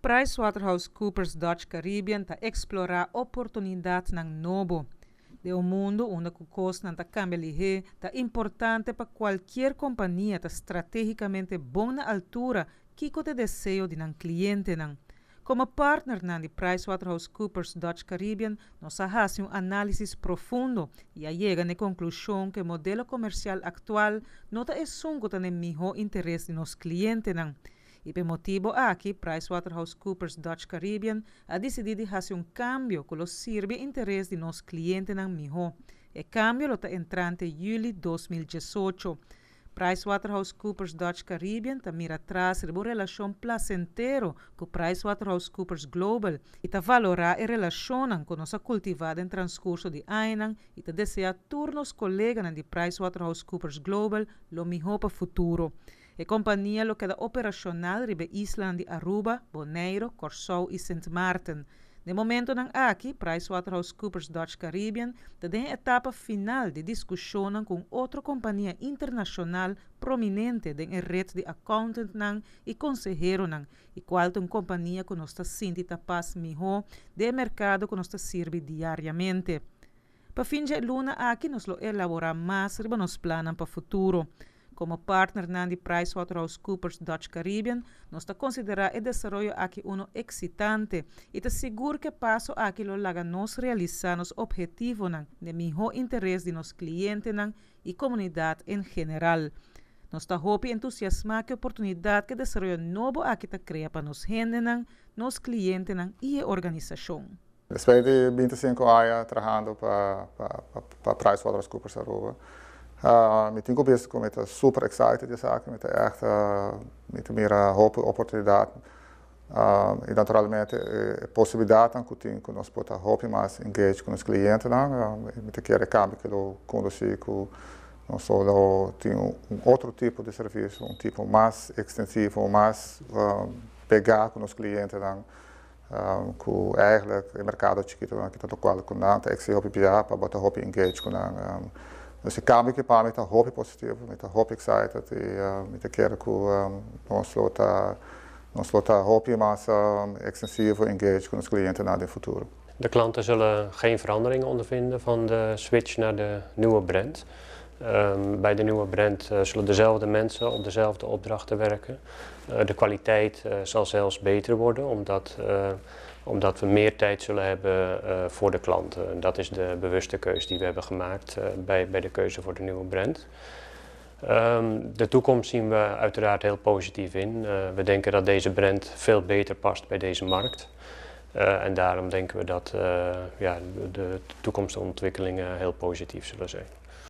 PwC Dutch Caribbean ta explora oportunidadnan nobo. De um mundo onde o custo não cambia ligeiro, tá importante para qualquer companhia tá estrategicamente bom na altura que o desejo de um cliente não. Como partner de PwC Dutch Caribbean, nós fazemos um análise profundo e chega à conclusão que o modelo comercial atual não é sungo no melhor interesse de nossos clientes não. E por motivo aqui, PwC Dutch Caribbean ha decidido fazer um cambio que los sirve interesse de nossos clientes não melhor. O cambio está entrante em julho de 2018. PwC Dutch Caribbean ta mira atrás de uma relação placentero com PwC Global e ta valorar a relação que nós cultivada em transcurso de anos e ta deseja turnos colegas de PwC Global lo melhor para o futuro. A companhia lo queda operacional ribe isla de Aruba, Bonaire, Curaçao e Sint Maarten. No momento aqui, PwC Dutch Caribbean está em etapa final de discussão com outra companhia internacional prominente da rede de accountant e consejero e qual é uma companhia que nos está sentindo paz melhor do mercado que nos está serve diariamente. Para fim de luna aqui, nos lo elaborar mais ribe nos planos para o futuro. Como partner de PwC Dutch Caribbean, nós consideramos o desenvolvimento aqui excitante e te seguro que passo aqui lo laga nos realizar nos objetivos de melhor interesse de nossos clientes e comunidade em geral. Nós hope entusiasmar que a oportunidade que o desenvolvimento novo aqui te cria para nos gente, nos clientes e a organização. Después de 25 años trabajando para PwC Aruba, me tenho visto que estou super excited de zaken, met echt met meer hoop oportunidade e naturalmente a possibilidade que nós podemos hoop mais engage com os clientes, met querer cambio que eu conduzi com nós só tem outro tipo de serviço, tipo mais extensivo, mais pegar com os clientes, que eigenlijk o mercado chiquito que está tocando com nada, é que se hoop para botar hoop engage com Dus ik kan me pas met een hoop positief, met een hoop excited en met de kerk ons laten hoop maar extensief engage met onze cliënten naar de futuro. De klanten zullen geen veranderingen ondervinden van de switch naar de nieuwe brand. Bij de nieuwe brand zullen dezelfde mensen op dezelfde opdrachten werken. De kwaliteit zal zelfs beter worden, omdat we meer tijd zullen hebben voor de klanten. Dat is de bewuste keuze die we hebben gemaakt bij de keuze voor de nieuwe brand. De toekomst zien we uiteraard heel positief in. We denken dat deze brand veel beter past bij deze markt. En daarom denken we dat de toekomstontwikkelingen heel positief zullen zijn.